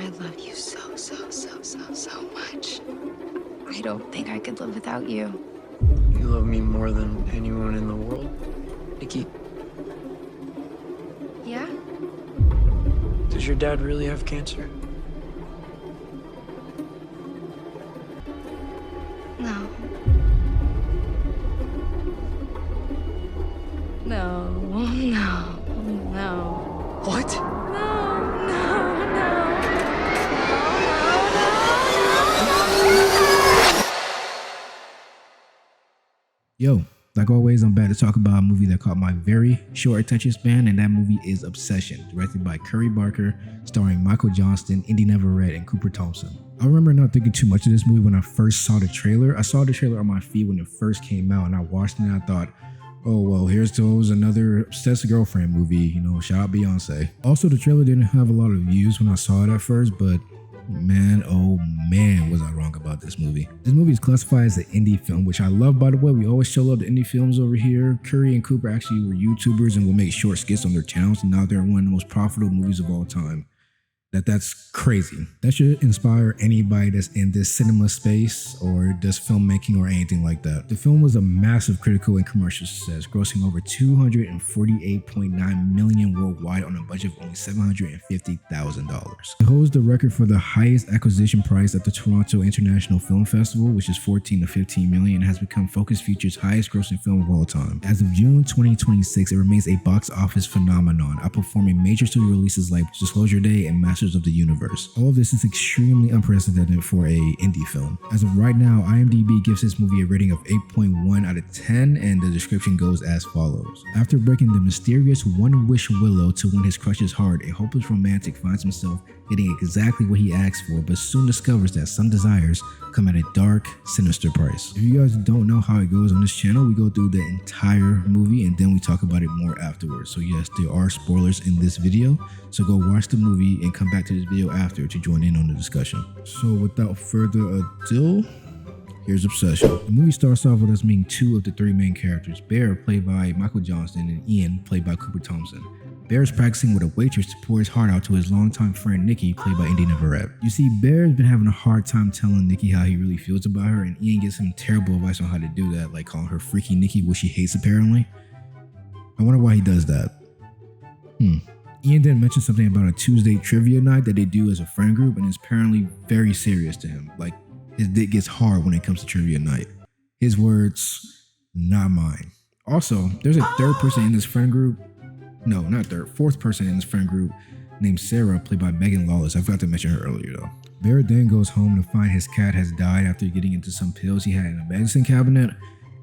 I love you so, so, so, so, so much. I don't think I could live without you. You love me more than anyone in the world, Nikki. Yeah? Does your dad really have cancer? No. No, no, no. What? Yo, like always, I'm back to talk about a movie that caught my very short attention span, and that movie is Obsession, directed by Curry Barker, starring Michael Johnston, Indy Neverett, and Cooper Thompson. I remember not thinking too much of this movie when I first saw the trailer. I saw the trailer on my feed when it first came out, and I watched it and I thought, oh, well, here's to another obsessed girlfriend movie, shout out Beyonce. Also, the trailer didn't have a lot of views when I saw it at first, but man, oh man, was I wrong about this movie. This movie is classified as an indie film, which I love, by the way. We always show love to indie films over here. Curry and Cooper actually were YouTubers and will make short skits on their channels, and now they're one of the most profitable movies of all time. That's crazy. That should inspire anybody that's in this cinema space or does filmmaking or anything like that. The film was a massive critical and commercial success, grossing over $248.9 million worldwide on a budget of only $750,000. It holds the record for the highest acquisition price at the Toronto International Film Festival, which is $14 to $15 million, and has become Focus Features' highest grossing film of all time. As of June 2026, it remains a box office phenomenon, outperforming major studio releases like Disclosure Day and Masters of the Universe. All of this is extremely unprecedented for a indie film. As of right now, IMDb gives this movie a rating of 8.1 out of 10, and the description goes as follows. After breaking the mysterious one-wish willow to win his crush's heart, a hopeless romantic finds himself getting exactly what he asked for, but soon discovers that some desires come at a dark, sinister price. If you guys don't know how it goes on this channel, we go through the entire movie and then we talk about it more afterwards. So yes, there are spoilers in this video, so go watch the movie and come back to this video after to join in on the discussion. So without further ado, here's Obsession. The movie starts off with us meeting two of the three main characters, Bear, played by Michael Johnston, and Ian, played by Cooper Thompson. Bear is practicing with a waitress to pour his heart out to his longtime friend Nikki, played by Indy Neverett. You see, Bear has been having a hard time telling Nikki how he really feels about her, and Ian gives him terrible advice on how to do that, like calling her Freaky Nikki, which she hates apparently. I wonder why he does that. Ian then mentioned something about a Tuesday trivia night that they do as a friend group, and it's apparently very serious to him. Like, his dick gets hard when it comes to trivia night. His words, not mine. Also, there's a third person in this friend group. No, not third, fourth person in this friend group named Sarah, played by Megan Lawless. I forgot to mention her earlier though. Bear then goes home to find his cat has died after getting into some pills he had in a medicine cabinet.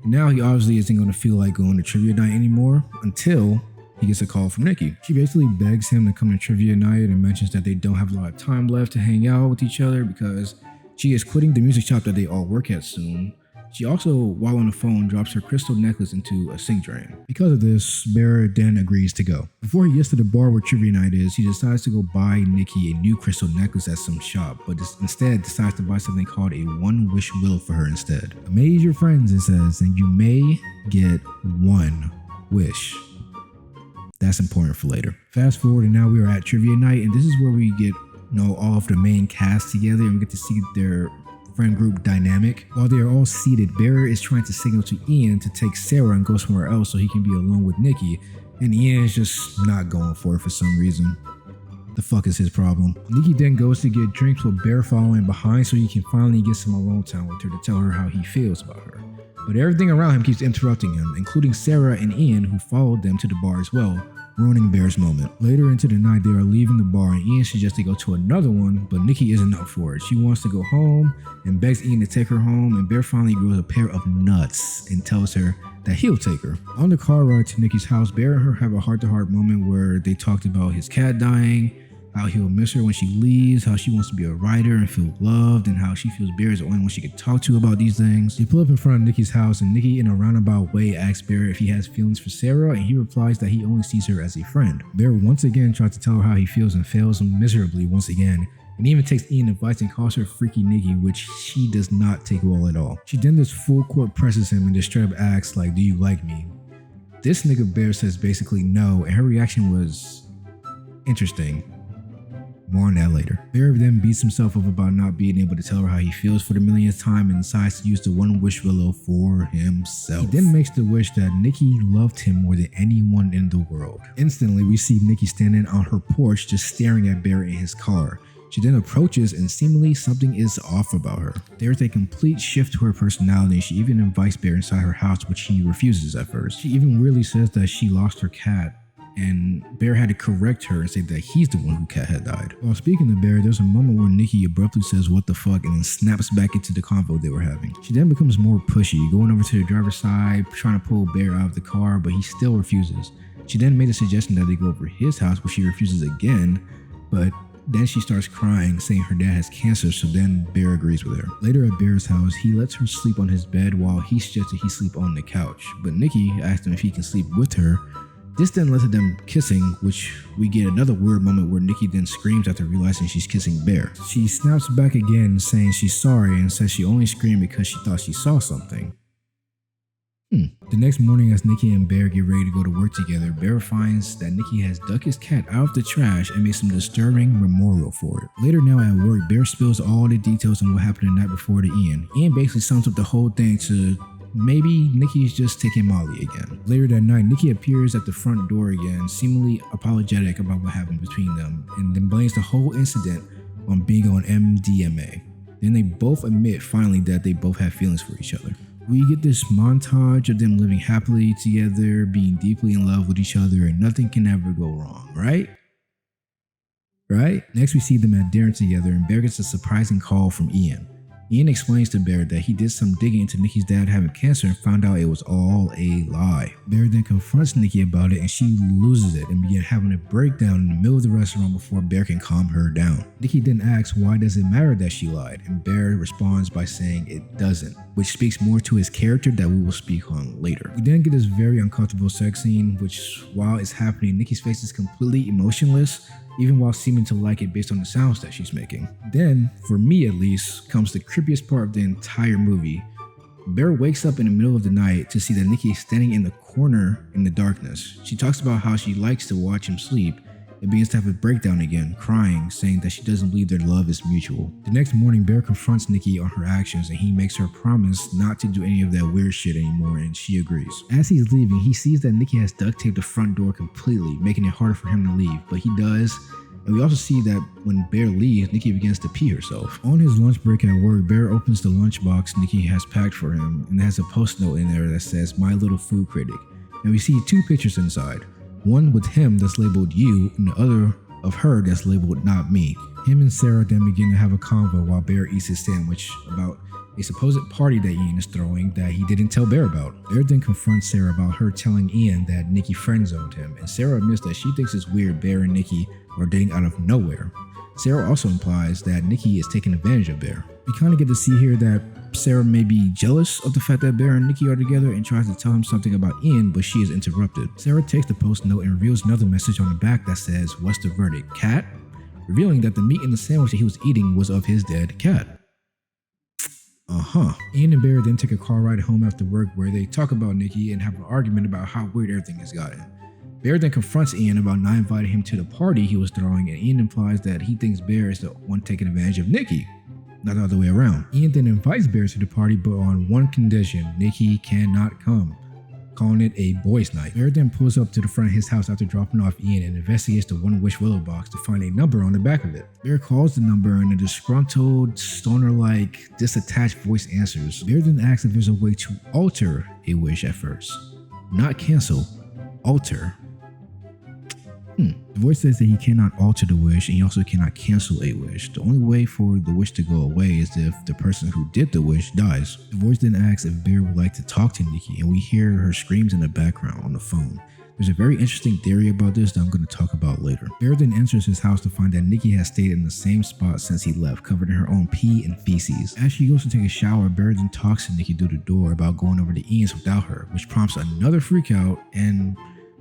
And now he obviously isn't going to feel like going to trivia night anymore until he gets a call from Nikki. She basically begs him to come to trivia night and mentions that they don't have a lot of time left to hang out with each other because she is quitting the music shop that they all work at soon. She also, while on the phone, drops her crystal necklace into a sink drain. Because of this, Bear then agrees to go. Before he gets to the bar where trivia night is, he decides to go buy Nikki a new crystal necklace at some shop, but instead decides to buy something called a one-wish willow for her instead. Amaze your friends, it says, and you may get one wish. That's important for later. Fast forward, and now we are at trivia night, and this is where we get all of the main cast together, and we get to see their friend group dynamic. While they are all seated, Bear is trying to signal to Ian to take Sarah and go somewhere else so he can be alone with Nikki, and Ian is just not going for it for some reason. The fuck is his problem? Nikki then goes to get drinks with Bear following behind so he can finally get some alone time with her to tell her how he feels about her. But everything around him keeps interrupting him, including Sarah and Ian, who followed them to the bar as well, ruining Bear's moment. Later into the night, they are leaving the bar and Ian suggests they go to another one, but Nikki isn't up for it. She wants to go home and begs Ian to take her home, and Bear finally grows a pair of nuts and tells her that he'll take her. On the car ride to Nikki's house, Bear and her have a heart-to-heart moment where they talked about his cat dying, how he'll miss her when she leaves, how she wants to be a writer and feel loved, and how she feels Bear is the only one she can talk to about these things. They pull up in front of Nikki's house, and Nikki in a roundabout way asks Bear if he has feelings for Sarah, and he replies that he only sees her as a friend. Bear once again tries to tell her how he feels and fails miserably once again, and even takes Ian advice and calls her Freaky Nikki, which she does not take well at all. She then just full court presses him and just straight up asks, like, do you like me? This nigga Bear says basically no, and her reaction was interesting. More on that later. Bear then beats himself up about not being able to tell her how he feels for the millionth time and decides to use the one wish willow for himself. He then makes the wish that Nikki loved him more than anyone in the world. Instantly, we see Nikki standing on her porch just staring at Bear in his car. She then approaches and seemingly something is off about her. There's a complete shift to her personality. She even invites Bear inside her house, which he refuses at first. She even weirdly says that she lost her cat, and Bear had to correct her and say that he's the one who cat had died. While speaking to Bear, there's a moment where Nikki abruptly says what the fuck and then snaps back into the convo they were having. She then becomes more pushy, going over to the driver's side, trying to pull Bear out of the car, but he still refuses. She then made a suggestion that they go over his house, which he refuses again, but then she starts crying, saying her dad has cancer, so then Bear agrees with her. Later at Bear's house, he lets her sleep on his bed while he suggested he sleep on the couch, but Nikki asked him if he can sleep with her. This then led to them kissing, which we get another weird moment where Nikki then screams after realizing she's kissing Bear. She snaps back again, saying she's sorry and says she only screamed because she thought she saw something. The next morning, as Nikki and Bear get ready to go to work together, Bear finds that Nikki has dug his cat out of the trash and made some disturbing memorial for it. Later now at work, Bear spills all the details on what happened the night before to Ian. Ian basically sums up the whole thing to maybe Nikki's just taking Molly again. Later that night, Nikki appears at the front door again, seemingly apologetic about what happened between them, and then blames the whole incident on being on MDMA. Then they both admit finally that they both have feelings for each other. We get this montage of them living happily together, being deeply in love with each other, and nothing can ever go wrong, right? Next, we see them at dinner together, and Bear gets a surprising call from Ian. Ian explains to Bear that he did some digging into Nikki's dad having cancer and found out it was all a lie. Bear then confronts Nikki about it and she loses it and begins having a breakdown in the middle of the restaurant before Bear can calm her down. Nikki then asks why does it matter that she lied, and Bear responds by saying it doesn't, which speaks more to his character that we will speak on later. We then get this very uncomfortable sex scene, which while it's happening, Nikki's face is completely emotionless, even while seeming to like it based on the sounds that she's making. Then, for me at least, comes the creepiest part of the entire movie. Bear wakes up in the middle of the night to see that Nikki is standing in the corner in the darkness. She talks about how she likes to watch him sleep and begins to have a breakdown again, crying, saying that she doesn't believe their love is mutual. The next morning, Bear confronts Nikki on her actions and he makes her promise not to do any of that weird shit anymore, and she agrees. As he's leaving, he sees that Nikki has duct taped the front door completely, making it harder for him to leave, but he does. And we also see that when Bear leaves, Nikki begins to pee herself. On his lunch break at work, Bear opens the lunchbox Nikki has packed for him, and has a post note in there that says, "My little food critic." And we see two pictures inside. One with him that's labeled "you," and the other of her that's labeled "not me." Him and Sarah then begin to have a convo while Bear eats his sandwich about a supposed party that Ian is throwing that he didn't tell Bear about. Bear then confronts Sarah about her telling Ian that Nikki friend-zoned him, and Sarah admits that she thinks it's weird Bear and Nikki are dating out of nowhere. Sarah also implies that Nikki is taking advantage of Bear. We kind of get to see here that Sarah may be jealous of the fact that Bear and Nikki are together and tries to tell him something about Ian, but she is interrupted. Sarah takes the post note and reveals another message on the back that says, "What's the verdict, cat?" Revealing that the meat in the sandwich that he was eating was of his dead cat. Ian and Bear then take a car ride home after work where they talk about Nikki and have an argument about how weird everything has gotten. Bear then confronts Ian about not inviting him to the party he was throwing, and Ian implies that he thinks Bear is the one taking advantage of Nikki, not the other way around. Ian then invites Bear to the party, but on one condition: Nikki cannot come, calling it a boys' night. Bear then pulls up to the front of his house after dropping off Ian and investigates the One Wish Willow box to find a number on the back of it. Bear calls the number and a disgruntled, stoner-like, disattached voice answers. Bear then asks if there's a way to alter a wish at first. Not cancel, alter. The voice says that he cannot alter the wish and he also cannot cancel a wish. The only way for the wish to go away is if the person who did the wish dies. The voice then asks if Bear would like to talk to Nikki, and we hear her screams in the background on the phone. There's a very interesting theory about this that I'm going to talk about later. Bear then enters his house to find that Nikki has stayed in the same spot since he left, covered in her own pee and feces. As she goes to take a shower, Bear then talks to Nikki through the door about going over to Ian's without her, which prompts another freakout, and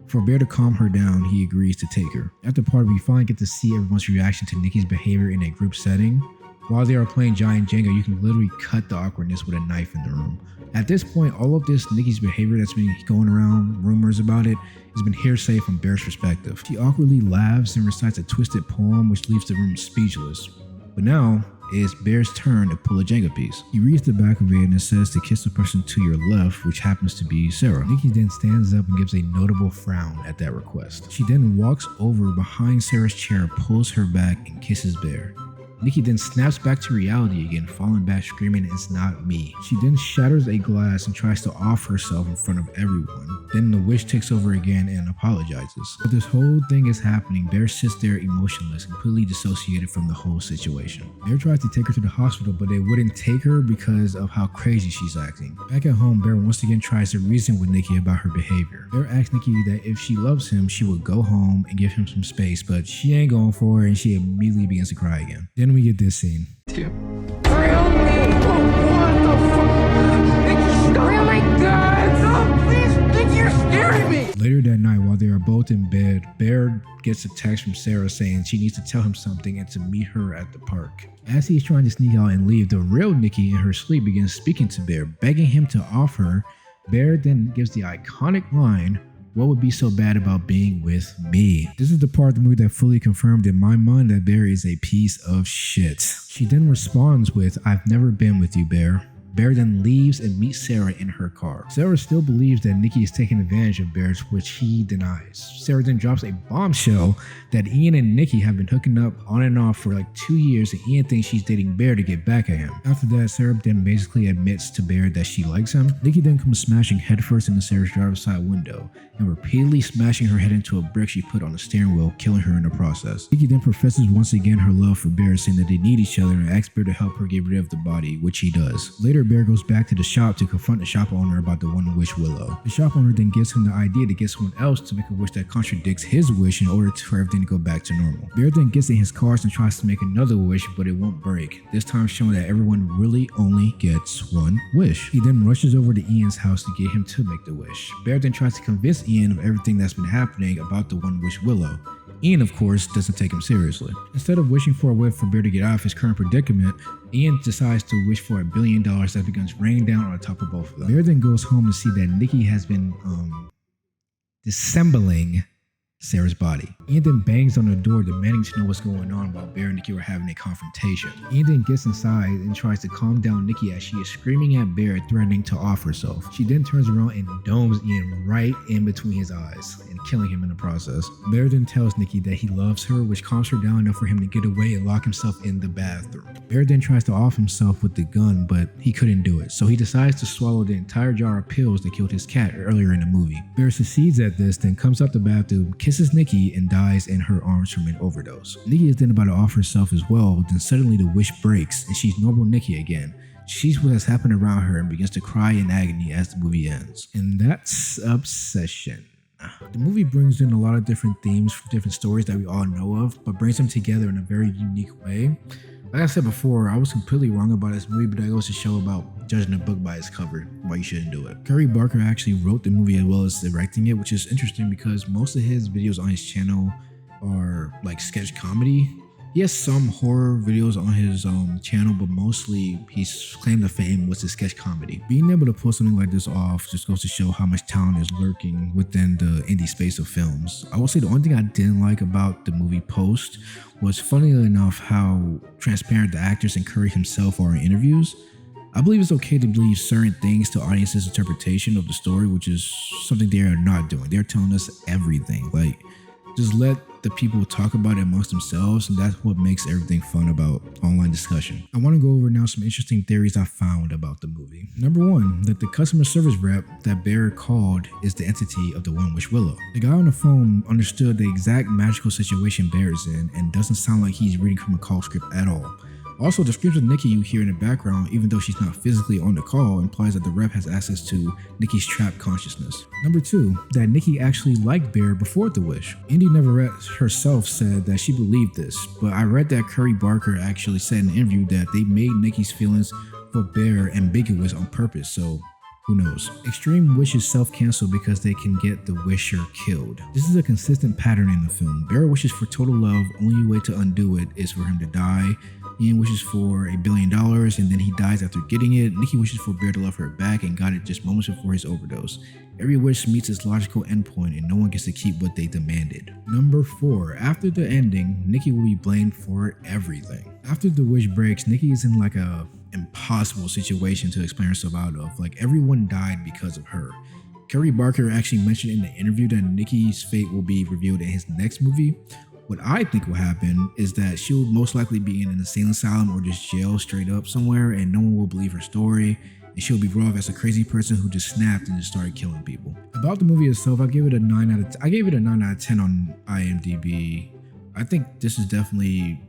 for Bear to calm her down, he agrees to take her. At the party, we finally get to see everyone's reaction to Nikki's behavior in a group setting. While they are playing giant Jenga, you can literally cut the awkwardness with a knife in the room. At this point, all of this Nikki's behavior that's been going around, rumors about it, has been hearsay from Bear's perspective. She awkwardly laughs and recites a twisted poem which leaves the room speechless. But now, it's Bear's turn to pull a Jenga piece. He reads the back of it and it says to kiss the person to your left, which happens to be Sarah. Nikki then stands up and gives a notable frown at that request. She then walks over behind Sarah's chair, pulls her back, and kisses Bear. Nikki then snaps back to reality again, falling back screaming, "It's not me." She then shatters a glass and tries to off herself in front of everyone. Then the witch takes over again and apologizes. But this whole thing is happening, Bear sits there emotionless, completely dissociated from the whole situation. Bear tries to take her to the hospital, but they wouldn't take her because of how crazy she's acting. Back at home, Bear once again tries to reason with Nikki about her behavior. Bear asks Nikki that if she loves him, she would go home and give him some space, but she ain't going for it and she immediately begins to cry again. Then we get this scene. What the fuck? Nikki, stop! Oh my god! Stop, please! Nikki, you're scaring me! Later that night, while they are both in bed, Bear gets a text from Sarah saying she needs to tell him something and to meet her at the park. As he's trying to sneak out and leave, the real Nikki in her sleep begins speaking to Bear, begging him to off her. Bear then gives the iconic line, "What would be so bad about being with me?" This is the part of the movie that fully confirmed in my mind that Bear is a piece of shit. She then responds with, "I've never been with you, Bear." Bear then leaves and meets Sarah in her car. Sarah still believes that Nikki is taking advantage of Bear, which he denies. Sarah then drops a bombshell that Ian and Nikki have been hooking up on and off for like 2 years, and Ian thinks she's dating Bear to get back at him. After that, Sarah then basically admits to Bear that she likes him. Nikki then comes smashing headfirst into Sarah's driver's side window and repeatedly smashing her head into a brick she put on the steering wheel, killing her in the process. Nikki then professes once again her love for Bear, saying that they need each other, and asks Bear to help her get rid of the body, which he does. Later, Bear goes back to the shop to confront the shop owner about the one wish Willow. The shop owner then gives him the idea to get someone else to make a wish that contradicts his wish in order for everything to go back to normal. Bear then gets in his cars and tries to make another wish, but it won't break, this time showing that everyone really only gets one wish. He then rushes over to Ian's house to get him to make the wish. Bear then tries to convince Ian of everything that's been happening about the one wish Willow. Ian, of course, doesn't take him seriously. Instead of wishing for a way for Bear to get out of his current predicament, Ian decides to wish for $1 billion that begins raining down on the top of both of them. Bear then goes home to see that Nikki has been dissembling Sarah's body. Ian then bangs on the door, demanding to know what's going on while Bear and Nikki are having a confrontation. Ian then gets inside and tries to calm down Nikki as she is screaming at Bear, threatening to off herself. She then turns around and domes Ian right in between his eyes, and killing him in the process. Bear then tells Nikki that he loves her, which calms her down enough for him to get away and lock himself in the bathroom. Bear then tries to off himself with the gun, but he couldn't do it, so he decides to swallow the entire jar of pills that killed his cat earlier in the movie. Bear succeeds at this, then comes out the bathroom, kisses Nikki, and dies in her arms from an overdose. Nikki is then about to off herself as well, then suddenly the wish breaks and she's normal Nikki again. She sees what has happened around her and begins to cry in agony as the movie ends. And that's Obsession. The movie brings in a lot of different themes from different stories that we all know of, but brings them together in a very unique way. Like I said before, I was completely wrong about this movie, but it goes to show about judging a book by its cover, why you shouldn't do it. Curry Barker actually wrote the movie as well as directing it, which is interesting because most of his videos on his channel are like sketch comedy. He has some horror videos on his channel, but mostly he's claimed the fame was his sketch comedy. Being able to pull something like this off just goes to show how much talent is lurking within the indie space of films. I will say the only thing I didn't like about the movie Post was, funnily enough, how transparent the actors and Curry himself are in interviews. I believe it's okay to believe certain things to audience's interpretation of the story, which is something they are not doing. They're telling us everything. Like, just let the people talk about it amongst themselves, and that's what makes everything fun about online discussion. I want to go over now some interesting theories I found about the movie. Number one, that the customer service rep that Bear called is the entity of the One Wish Willow. The guy on the phone understood the exact magical situation Bear is in and doesn't sound like he's reading from a call script at all. Also, the screams of Nikki you hear in the background, even though she's not physically on the call, implies that the rep has access to Nikki's trapped consciousness. Number two, that Nikki actually liked Bear before the wish. Indy Neverett herself said that she believed this, but I read that Curry Barker actually said in an interview that they made Nikki's feelings for Bear ambiguous on purpose, so who knows? Extreme wishes self-cancel because they can get the wisher killed. This is a consistent pattern in the film. Bear wishes for total love, only way to undo it is for him to die. Ian wishes for $1 billion and then he dies after getting it. Nikki wishes for Bear to love her back and got it just moments before his overdose. Every wish meets its logical endpoint and no one gets to keep what they demanded. Number 4. After the ending, Nikki will be blamed for everything. After the wish breaks, Nikki is in like a impossible situation to explain herself out of. Like everyone died because of her. Kerry Barker actually mentioned in the interview that Nikki's fate will be revealed in his next movie. What I think will happen is that she'll most likely be in an insane asylum or just jail straight up somewhere and no one will believe her story and she'll be brought off as a crazy person who just snapped and just started killing people. About the movie itself, I gave it a 9 out of 10 on IMDb. I think this is definitely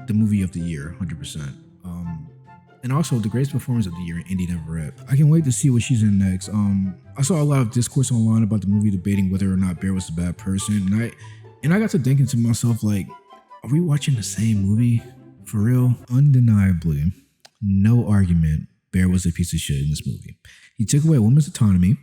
the movie of the year, 100%. And also the greatest performance of the year in Indy Never Rep. I can't wait to see what she's in next. I saw a lot of discourse online about the movie debating whether or not Bear was a bad person, and I got to thinking to myself, like, are we watching the same movie? For real? Undeniably, no argument, Bear was a piece of shit in this movie. He took away a woman's autonomy.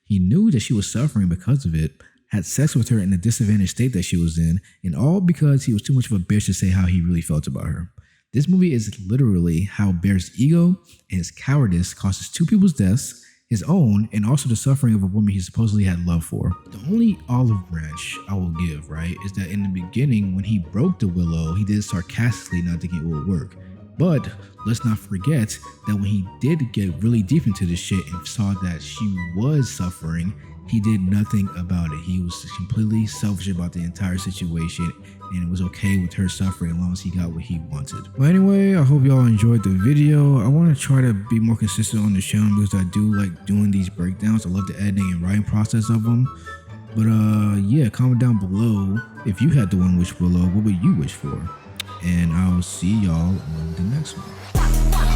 He knew that she was suffering because of it, had sex with her in the disadvantaged state that she was in, and all because he was too much of a bitch to say how he really felt about her. This movie is literally how Bear's ego and his cowardice causes 2 people's deaths, his own, and also the suffering of a woman he supposedly had love for. The only olive branch I will give, right, is that in the beginning, when he broke the willow, he did it sarcastically, not thinking it would work. But let's not forget that when he did get really deep into this shit and saw that she was suffering, he did nothing about it. He was completely selfish about the entire situation and it was okay with her suffering as long as he got what he wanted. But anyway, I hope y'all enjoyed the video. I want to try to be more consistent on the channel because I do like doing these breakdowns. I love the editing and writing process of them. But yeah, comment down below if you had the one wish below, what would you wish for? And I'll see y'all on the next one.